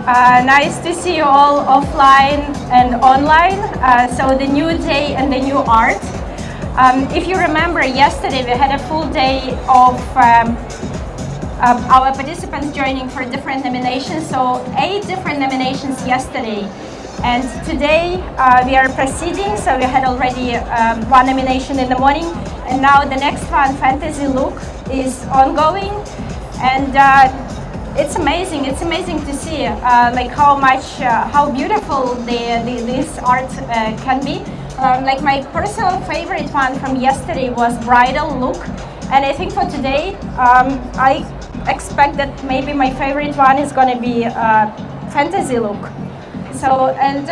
Nice to see you all offline and online. So the new day and the new art. If you remember, yesterday we had a full day of our participants joining for different nominations. So 8 different nominations yesterday. And today we are proceeding. So we had already 1 nomination in the morning. And now the next one, Fantasy Look, is ongoing. And it's amazing. It's amazing to see like how beautiful this art can be. Like my personal favorite one from yesterday was Bridal Look, and I think for today I expect that maybe my favorite one is going to be Fantasy Look. So and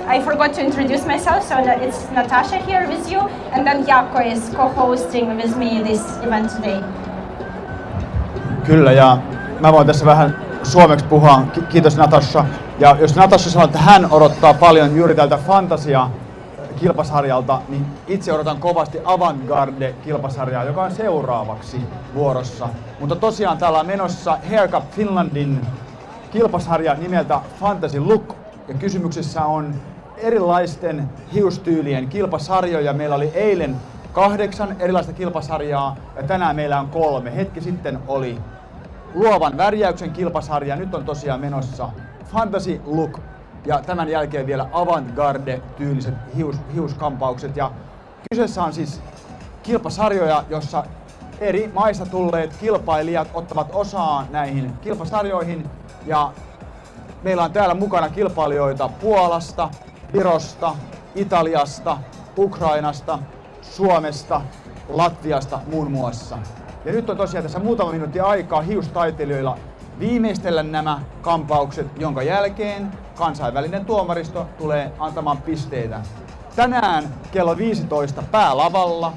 I forgot to introduce myself. So it's Natasha here with you, and then Jaakko is co-hosting with me this event today. Kyllä, ja mä voin tässä vähän suomeksi puhua. Kiitos Natasha. Ja jos Natasha sanoo, että hän odottaa paljon juuri tältä Fantasia-kilpasarjalta, niin itse odotan kovasti Avantgarde-kilpasarjaa, joka on seuraavaksi vuorossa. Mutta tosiaan täällä on menossa Hair Cup Finlandin kilpasarja nimeltä Fantasy Look. Ja kysymyksessä on erilaisten hiustyylien kilpasarjoja. Meillä oli eilen 8 erilaista kilpasarjaa ja tänään meillä on 3. Hetki sitten oli luovan värjäyksen kilpasarja, nyt on tosiaan menossa Fantasy Look ja tämän jälkeen vielä avantgarde-tyyliset hiuskampaukset. Ja kyseessä on siis kilpasarjoja, jossa eri maista tulleet kilpailijat ottavat osaa näihin kilpasarjoihin. Ja meillä on täällä mukana kilpailijoita Puolasta, Virosta, Italiasta, Ukrainasta, Suomesta, Latviasta muun muassa. Ja nyt on tosiaan tässä muutama minuutti aikaa hiustaiteilijoilla viimeistellä nämä kampaukset, jonka jälkeen kansainvälinen tuomaristo tulee antamaan pisteitä. Tänään kello 15 päälavalla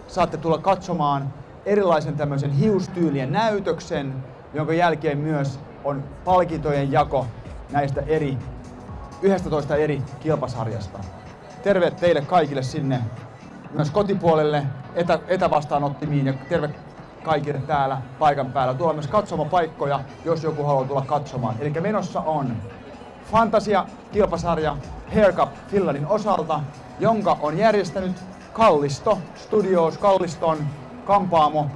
saatte tulla katsomaan erilaisen tämmöisen hiustyylien näytöksen, jonka jälkeen myös on palkintojen jako näistä 11 eri kilpasarjasta. Terve teille kaikille sinne myös kotipuolelle etävastaanottimiin ja terve kaikille täällä paikan päällä. Tuolla myös katsomopaikkoja, jos joku haluaa tulla katsomaan. Eli menossa on Fantasia-kilpasarja Hair Cup Finlandin osalta, jonka on järjestänyt Kallisto Studios, Kalliston kampaamo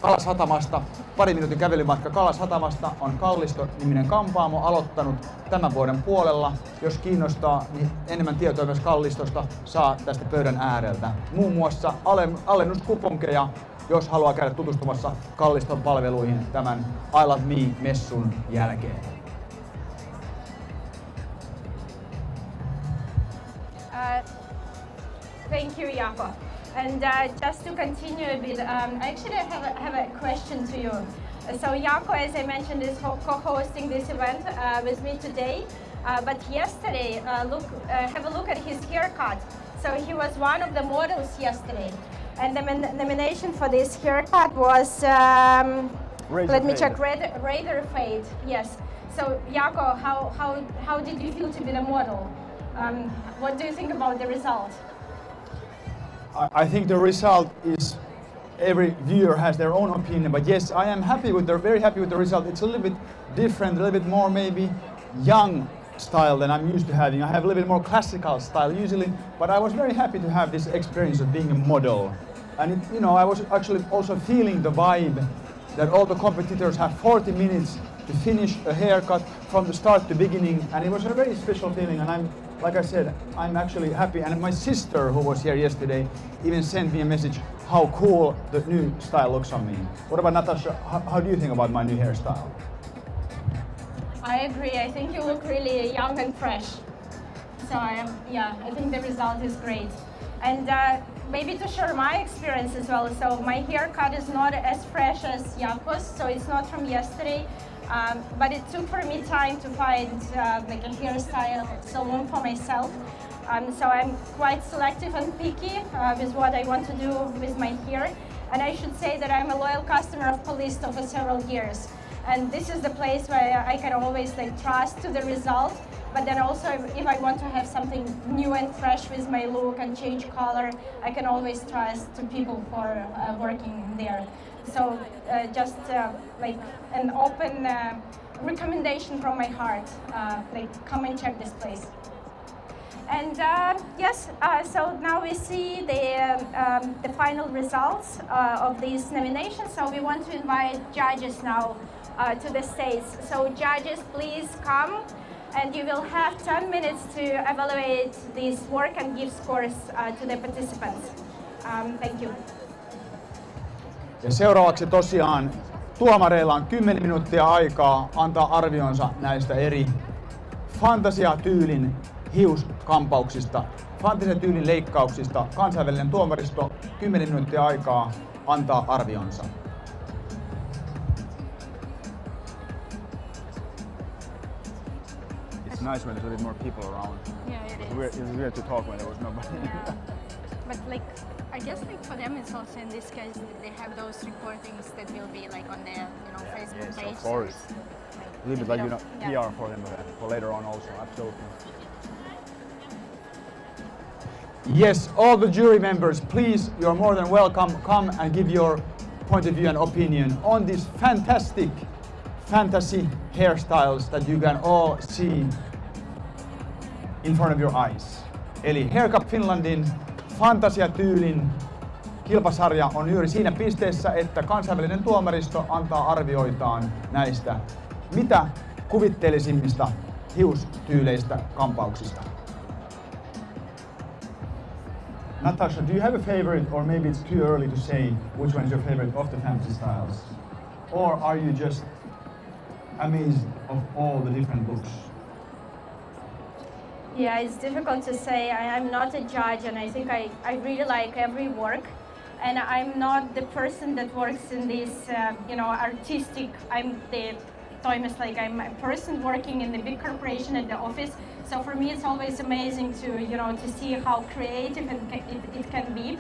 Kalasatamasta. 2 minuutin kävelymatka Kalasatamasta on Kallisto-niminen kampaamo aloittanut tämän vuoden puolella. Jos kiinnostaa, niin enemmän tietoa myös Kallistosta saa tästä pöydän ääreltä. Muun muassa alennuskuponkeja, jos haluaa käydä tutustumassa Kalliston palveluihin tämän I Love Me-messun jälkeen. Thank you, Jaakko. And just to continue a bit, I actually have a question to you. So Jaakko, as I mentioned, is co-hosting this event with me today. But yesterday, have a look at his haircut. So he was one of the models yesterday. And the nomination for this haircut was, let me check, Razor Fade, yes. So Jaakko, how did you feel to be the model? What do you think about the result? I think the result is every viewer has their own opinion, but yes, I am very happy with the result. It's a little bit different, a little bit more maybe young style than I'm used to having. I have a little bit more classical style usually, but I was very happy to have this experience of being a model. And I was actually also feeling the vibe that all the competitors have 40 minutes to finish a haircut from the start to beginning, and it was a very special feeling. And like I said, I'm actually happy. And my sister, who was here yesterday, even sent me a message how cool the new style looks on me. What about Natasha? How do you think about my new hairstyle? I agree. I think you look really young and fresh. So I think the result is great. And maybe to share my experience as well. So my haircut is not as fresh as Jaakko's, so it's not from yesterday. But it took for me time to find like a hairstyle salon for myself. So I'm quite selective and picky with what I want to do with my hair. And I should say that I'm a loyal customer of Polisto for several years. And this is the place where I can always trust to the result. But then also, if I want to have something new and fresh with my look and change color, I can always trust to people who are working there. So just like an open recommendation from my heart, like come and check this place. And yes, so now we see the final results of these nominations. So we want to invite judges now to the stage. So judges, please come, and you will have 10 minutes to evaluate this work and give scores to the participants. Thank you. Ja seuraavaksi tosiaan tuomareilla on 10 minuuttia aikaa antaa arvionsa näistä eri fantasiatyylin hiuskampauksista, fantasiatyylin leikkauksista. Kansainvälinen tuomaristo 10 minuuttia aikaa antaa arvionsa. It's nice when there's a bit more people around. Yeah, it is. It's weird to talk when there was nobody. Yeah. But like, I guess like for them it's also in this case that they have those recordings that will be like on their Facebook Yes, page. of course. So it's, A little bit like yeah. PR for them for later on also, absolutely. Yes, all the jury members, please, you're more than welcome. Come and give your point of view and opinion on these fantastic fantasy hairstyles that you can all see in front of your eyes. Eli Hair Cup Finlandin fantasiatyylin kilpasarja on juuri siinä pisteessä, että kansainvälinen tuomaristo antaa arvioitaan näistä mitä kuvitteellisimmista hiustyyleistä kampauksista. Natasha, do you have a favorite, or maybe it's too early to say which one is your favorite of the fantasy styles? Or are you just amazed of all the different looks? Yeah, it's difficult to say. I'm not a judge, and I think I really like every work. And I'm not the person that works in this, artistic. I'm the toimus, like I'm a person working in the big corporation at the office. So for me, it's always amazing to see how creative it can be.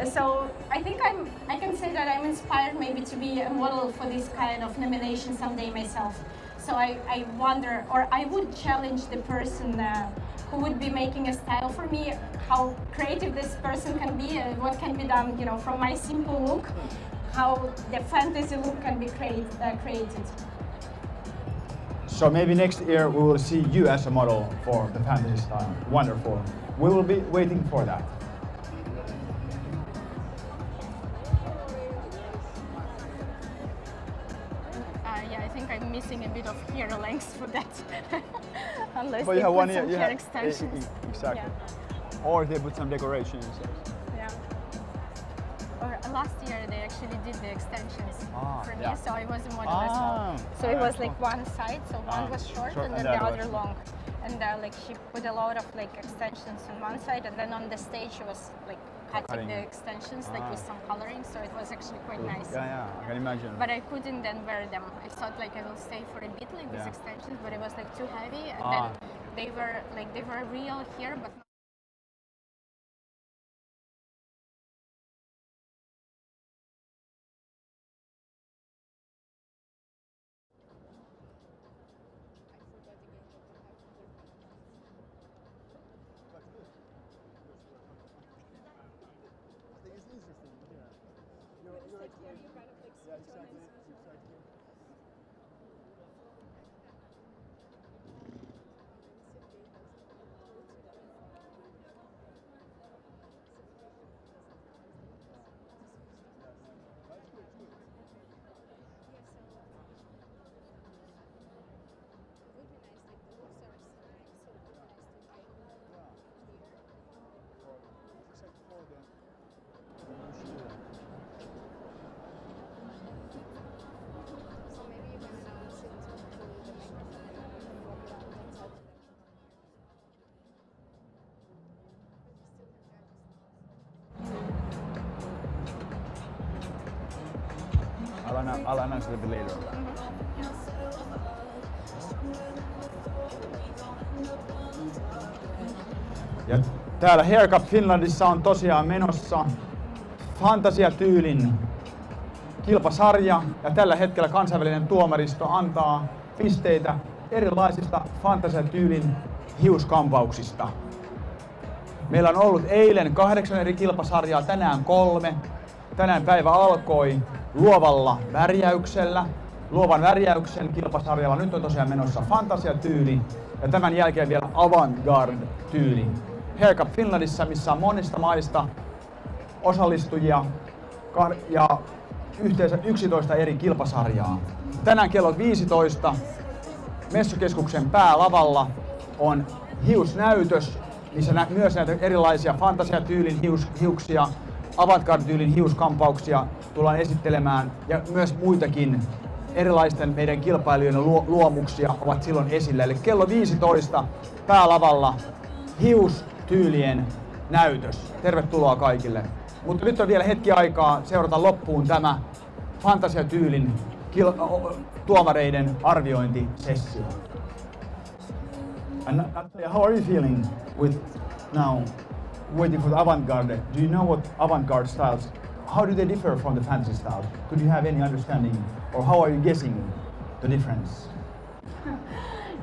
So I think I can say that I'm inspired maybe to be a model for this kind of nomination someday myself. So I wonder, or I would challenge the person who would be making a style for me, how creative this person can be and what can be done, from my simple look, how the fantasy look can be created. So maybe next year we will see you as a model for the fantasy style. Wonderful. We will be waiting for that. I think I'm missing a bit of hair length for that. Unless But they you have put one some year, hair extensions. Exactly. Yeah. Or if they put some decorations. Yeah. Or last year they actually did the extensions for me, yeah. so I was a model as well. So it was like one side, so one was short and then the other long. And she put a lot of extensions on one side, and then on the stage she was cutting the extensions with some coloring, so it was actually quite nice. Yeah, I can imagine. But I couldn't then wear them. I thought I will stay for a bit these extensions, but it was too heavy, and then they were real here, but I'll announce it a bit later. Ja täällä Hair Cup Finlandissa on tosiaan menossa fantasiatyylin kilpasarja, ja tällä hetkellä kansainvälinen tuomaristo antaa pisteitä erilaisista fantasiatyylin hiuskampauksista. Meillä on ollut eilen 8 eri kilpasarjaa, tänään 3. Tänään päivä alkoi luovalla värjäyksellä. Luovan värjäyksen kilpasarjalla nyt on tosiaan menossa fantasiatyyli ja tämän jälkeen vielä avantgarde-tyyli. Haircut Finlandissa, missä on monista maista osallistujia ja yhteensä 11 eri kilpasarjaa. Tänään kello 15 messukeskuksen päälavalla on hiusnäytös, missä myös näitä erilaisia fantasiatyylin hiuksia, avantgarde-tyylin hiuskampauksia tullaan esittelemään ja myös muitakin erilaisten meidän kilpailijoiden luomuksia ovat silloin esillä. Eli kello 15 päälavalla hiustyylien näytös. Tervetuloa kaikille. Mutta nyt on vielä hetki aikaa seurata loppuun tämä fantasiatyylin tuomareiden arviointisessio. And Natalia, how are you feeling with now waiting for the avant-garde? Do you know what avant-garde styles, how do they differ from the fantasy styles? Could you have any understanding, or how are you guessing the difference?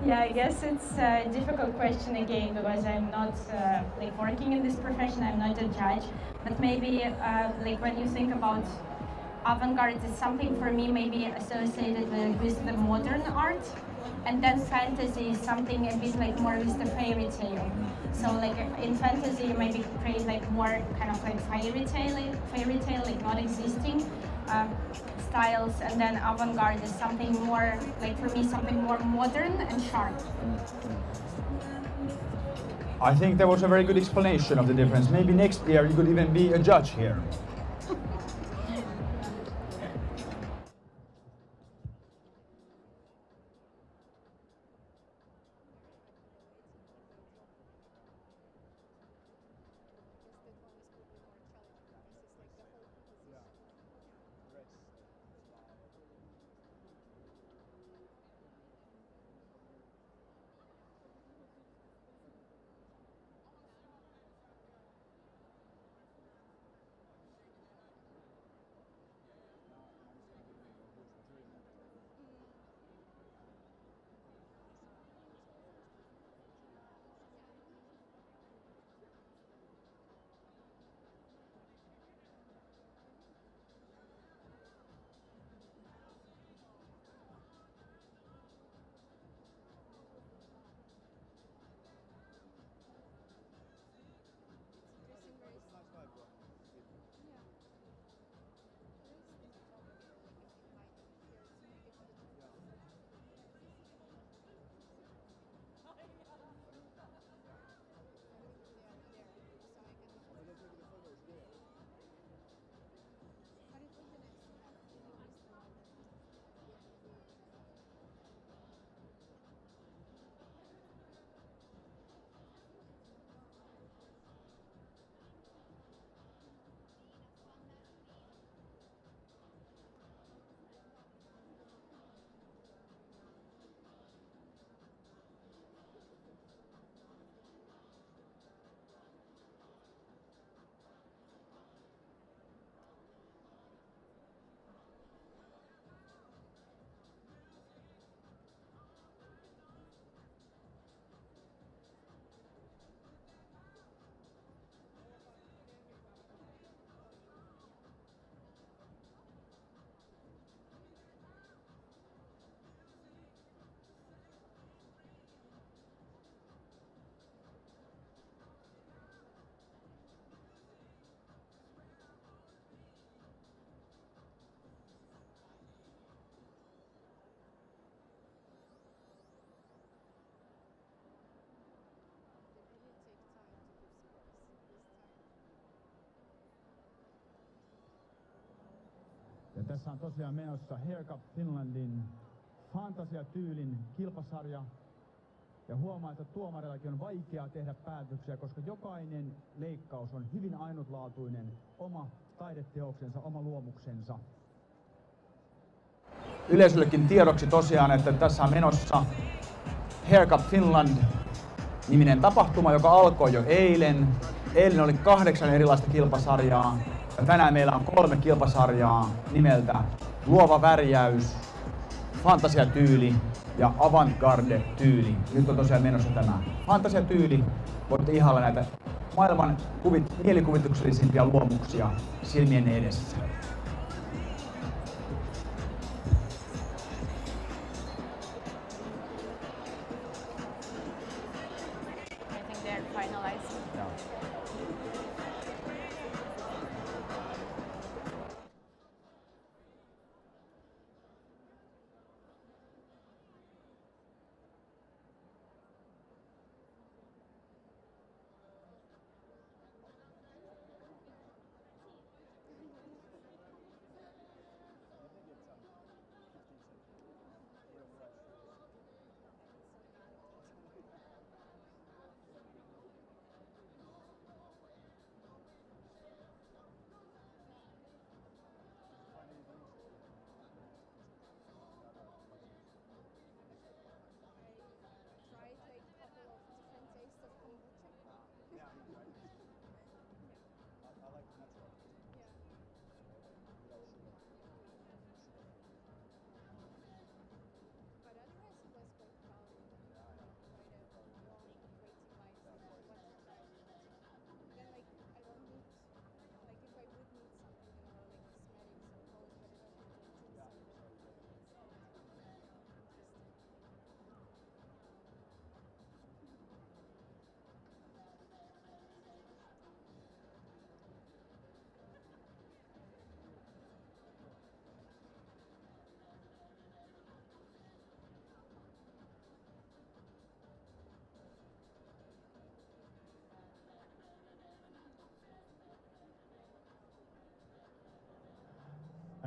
Yeah, I guess it's a difficult question again because I'm not like working in this profession. I'm not a judge, but maybe like when you think about avant-garde, it's something for me maybe associated with the modern art, and then fantasy is something a bit like more with the fairy tale. So like in fantasy, you maybe create like more kind of like fairy tale like not existing styles, and then avant-garde is something more like for me something more modern and sharp. I think that was a very good explanation of the difference. Maybe next year you could even be a judge here. Ja tässä on tosiaan menossa Haircut Finlandin fantasiatyylin kilpasarja. Ja huomaa, että tuomareillakin on vaikeaa tehdä päätöksiä, koska jokainen leikkaus on hyvin ainutlaatuinen, oma taideteoksensa, oma luomuksensa. Yleisöllekin tiedoksi tosiaan, että tässä on menossa Haircut Finland-niminen tapahtuma, joka alkoi jo eilen. Eilen oli 8 erilaista kilpasarjaa. Ja tänään meillä on 3 kilpasarjaa nimeltä Luova värjäys, Fantasiatyyli ja Avantgarde-tyyli. Nyt on tosiaan menossa tämä Fantasiatyyli. Voitte ihailla näitä maailman mielikuvituksellisimpia luomuksia silmien edessä.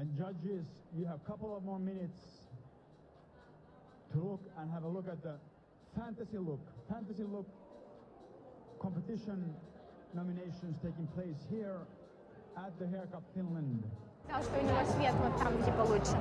And judges, you have a couple of more minutes to look and have a look at the Fantasy Look competition nominations taking place here at the Haircut Finland. Сказал, что у него свет вот там, где получше.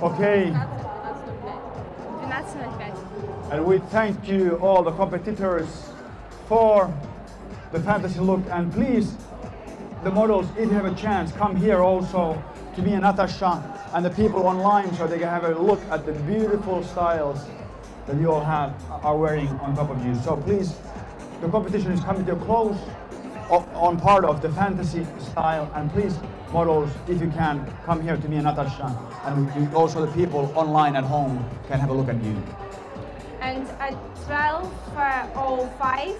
Okay. 12:05. And we thank you all the competitors for the fantasy look, and please, the models, if you have a chance, come here also to me and Natasha and the people online so they can have a look at the beautiful styles that you all are wearing on top of you. So please, the competition is coming to a close on part of the fantasy style, and please, models, if you can, come here to me and Natasha, and also the people online at home can have a look at you. And at 12:05,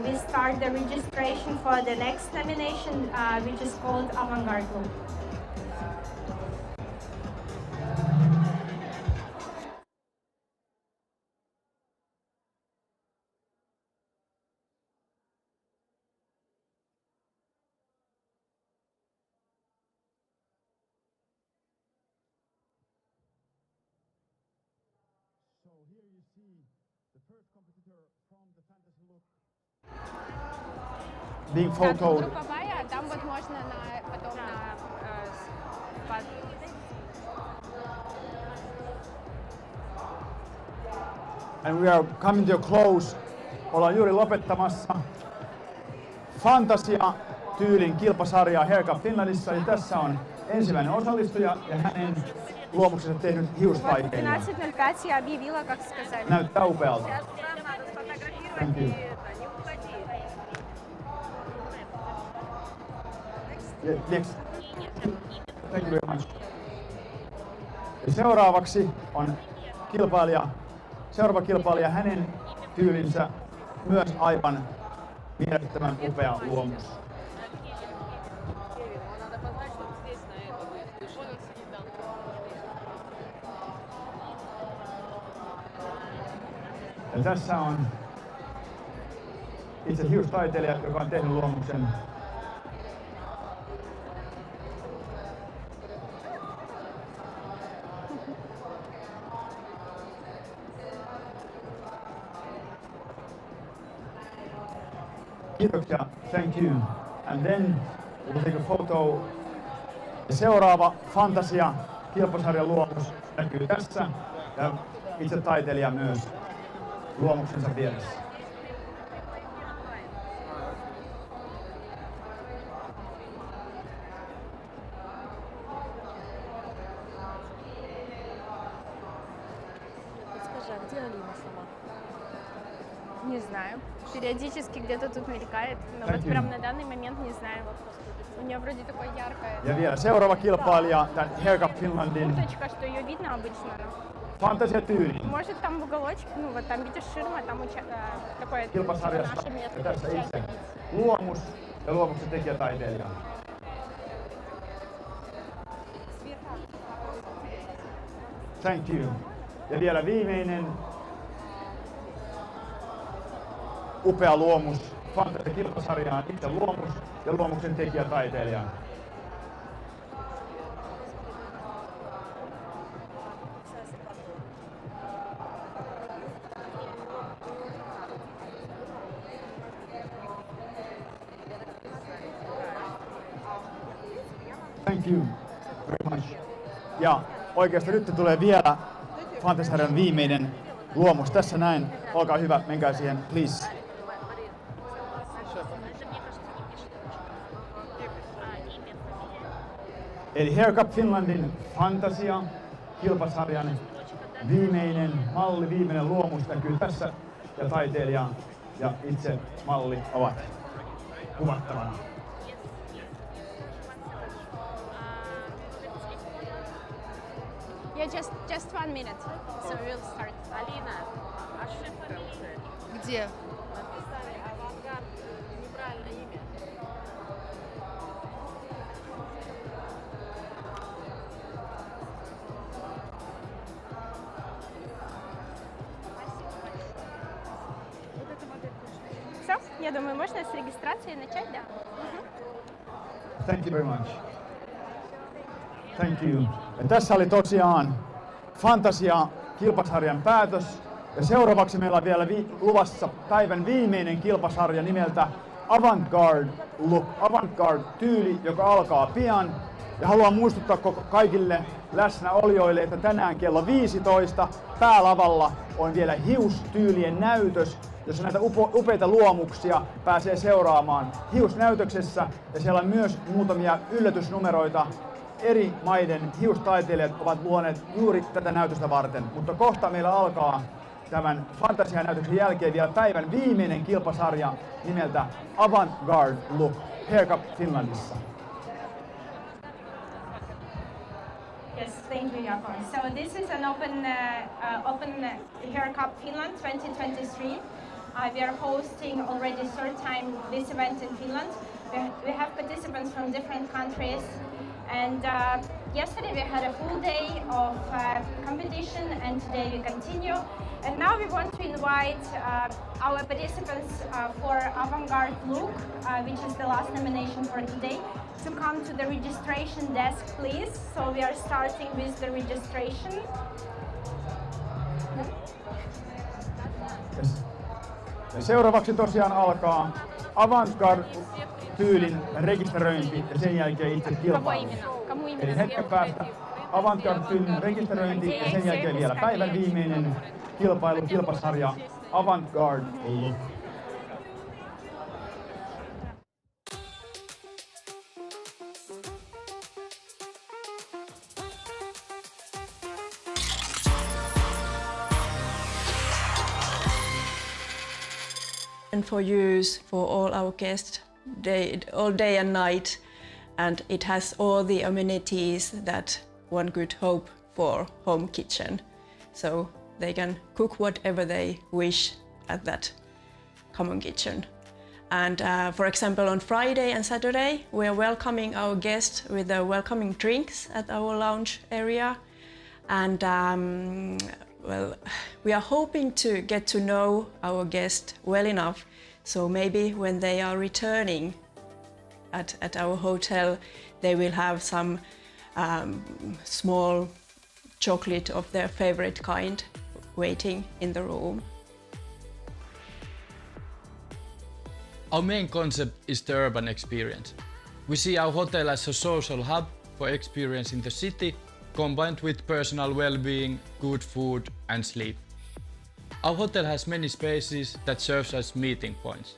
we start the registration for the next nomination, which is called Avant-Garde Look. So here you see the first competitor from the fantasy look being Так, photoed. групповая, там вот можно потом And we are coming to a close. Ollaan juuri lopettamassa Fantasia-tyylin kilpasarjaa Haircut Finlandissa. Ja tässä on ensimmäinen osallistuja ja hänen luomuksensa tehnyt hiustaiteilija. 12:05 я объявила, как сказали. Näyttää upealta. Thank you. Next. Thank you very much. Ja seuraavaksi on seuraava kilpailija, hänen tyylinsä myös aivan mielettömän upea luomus. Ja tässä on itse hiustaiteilija, joka on tehnyt luomuksen. Kiitoksia, thank you. And then we'll take a photo. Ja seuraava Fantasia kilpasarjan luomus näkyy tässä. Ja itse taiteilija myös luomuksensa vieressä. Подскажи, а где Алина сама? Не знаю. Периодически где-то тут мелькает, но Thank вот you. прям на данный момент не знаю. У нее вроде такое яркое Ja vielä seuraava kilpailija, tämän Haircut Finlandin курточка, что ее видно обычно. Fantasia-tyyli Может там в уголочек, ну вот там видишь ширма, там такое kilpasarjasta. наше место. Ja tässä сейчас itse ходить. luomus ja luomuksen tekijä taiteilija. Thank you. Ja vielä viimeinen upea luomus Fantasia-kilpasarjaan, itse luomus ja luomuksen tekijä taiteilija. Thank you very much. Ja oikeastaan nyt tulee vielä Fantasia-sarjan viimeinen luomus. Tässä näin. Olkaa hyvä, menkää siihen, please. Eli Haircut Finlandin Fantasia kilpasarjan viimeinen malli, viimeinen luomus näkyy tässä. Ja taiteilija ja itse malli ovat kuvattavana. Yeah, just 1 minute, so we'll start. Алина, Где? Все, я думаю, можно с регистрации начать, да? Thank you very much. Thank you. Ja tässä oli tosiaan Fantasia-kilpasarjan päätös. Ja seuraavaksi meillä on vielä luvassa päivän viimeinen kilpasarja nimeltä Avantgarde Look, Avantgarde-tyyli, joka alkaa pian. Ja haluan muistuttaa kaikille läsnäolijoille, että tänään kello 15 päälavalla on vielä hiustyylien näytös, jossa näitä upeita luomuksia pääsee seuraamaan hiusnäytöksessä. Ja siellä on myös muutamia yllätysnumeroita. Eri maiden hiustaiteilijat ovat luoneet juuri tätä näytöstä varten. Mutta kohta meillä alkaa tämän Fantasia-näytöksen jälkeen vielä päivän viimeinen kilpasarja nimeltä Avantgarde Look, Haircup Finlandissa. Yes, thank you, Jakob. So this is an open Hair Cup Finland 2023. We are hosting already third time this event in Finland. We have participants from different countries, and yesterday we had a full day of competition, and today we continue. And now we want to invite our participants for Avantgarde Look, which is the last nomination for today, to come to the registration desk, please. So we are starting with the registration. Yes. Ja seuraavaksi tosiaan alkaa Avantgarde-tyylin rekisteröinti ja sen jälkeen itse kilpailu. Eli hetken päästä Avantgarde-tyylin rekisteröinti ja sen jälkeen vielä päivän viimeinen kilpasarja Avantgarde Look. And for use for all our guests all day and night, and it has all the amenities that one could hope for home kitchen, so they can cook whatever they wish at that common kitchen. And for example, on Friday and Saturday we are welcoming our guests with the welcoming drinks at our lounge area, and well, we are hoping to get to know our guests well enough, so maybe when they are returning at our hotel, they will have some small chocolate of their favorite kind waiting in the room. Our main concept is the urban experience. We see our hotel as a social hub for experiencing the city, combined with personal well-being, good food and sleep. Our hotel has many spaces that serve as meeting points.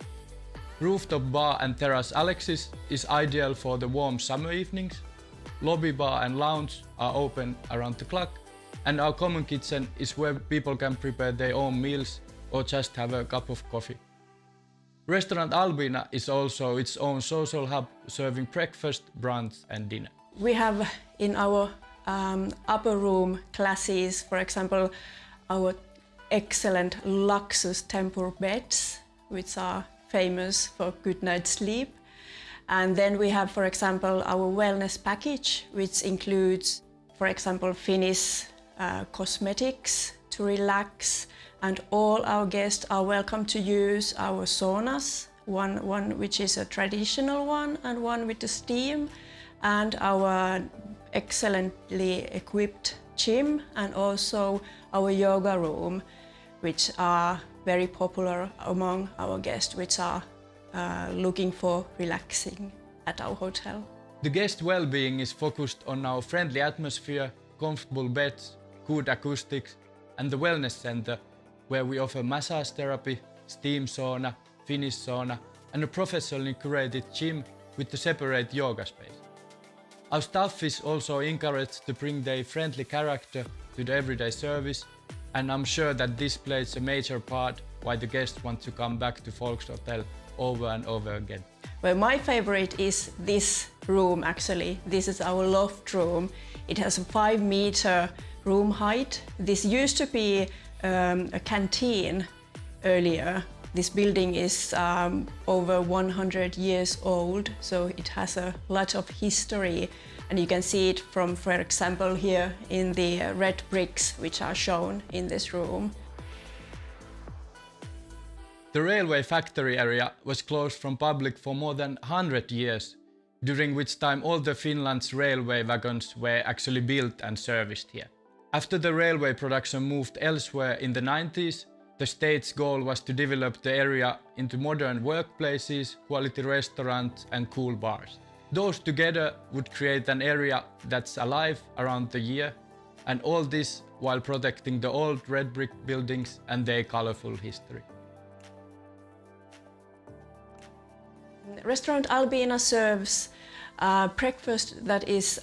Rooftop bar and terrace Alexis is ideal for the warm summer evenings. Lobby bar and lounge are open around the clock, and our common kitchen is where people can prepare their own meals or just have a cup of coffee. Restaurant Albina is also its own social hub, serving breakfast, brunch and dinner. We have in our upper room classes, for example, our excellent Luxus Tempur beds, which are famous for good night's sleep. And then we have, for example, our wellness package, which includes, for example, Finnish cosmetics to relax, and all our guests are welcome to use our saunas, one which is a traditional one and one with the steam, and our excellently equipped gym, and also our yoga room, which are very popular among our guests, which are looking for relaxing at our hotel. The guest well-being is focused on our friendly atmosphere, comfortable beds, good acoustics, and the wellness center, where we offer massage therapy, steam sauna, Finnish sauna, and a professionally curated gym with a separate yoga space. Our staff is also encouraged to bring their friendly character to the everyday service, and I'm sure that this plays a major part why the guests want to come back to Folks Hotel over and over again. Well, my favorite is this room actually. This is our loft room. It has a 5-meter room height. This used to be a canteen earlier. This building is over 100 years old, so it has a lot of history, and you can see it from, for example, here in the red bricks which are shown in this room. The railway factory area was closed from public for more than 100 years, during which time all the Finland's railway wagons were actually built and serviced here. After the railway production moved elsewhere in the 90s, the state's goal was to develop the area into modern workplaces, quality restaurants and cool bars. Those together would create an area that's alive around the year, and all this while protecting the old red brick buildings and their colorful history. Restaurant Albina serves breakfast that is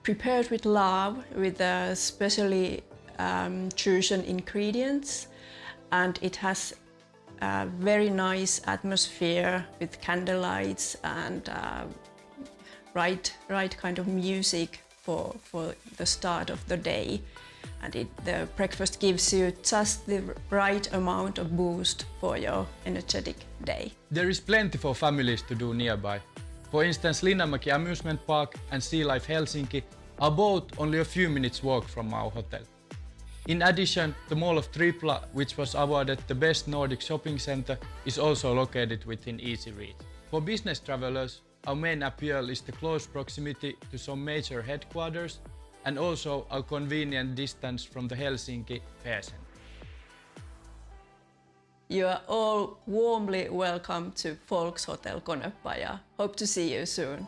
prepared with love, with specially chosen ingredients, and it has a very nice atmosphere with candlelights and right kind of music for the start of the day. And the breakfast gives you just the right amount of boost for your energetic day. There is plenty for families to do nearby. For instance, Linnanmäki Amusement Park and Sea Life Helsinki are both only a few minutes walk from our hotel. In addition, the Mall of Tripla, which was awarded the best Nordic shopping center, is also located within easy reach. For business travelers, our main appeal is the close proximity to some major headquarters and also our convenient distance from the Helsinki Fair Center. You are all warmly welcome to Folks Hotel Konepaja. Hope to see you soon.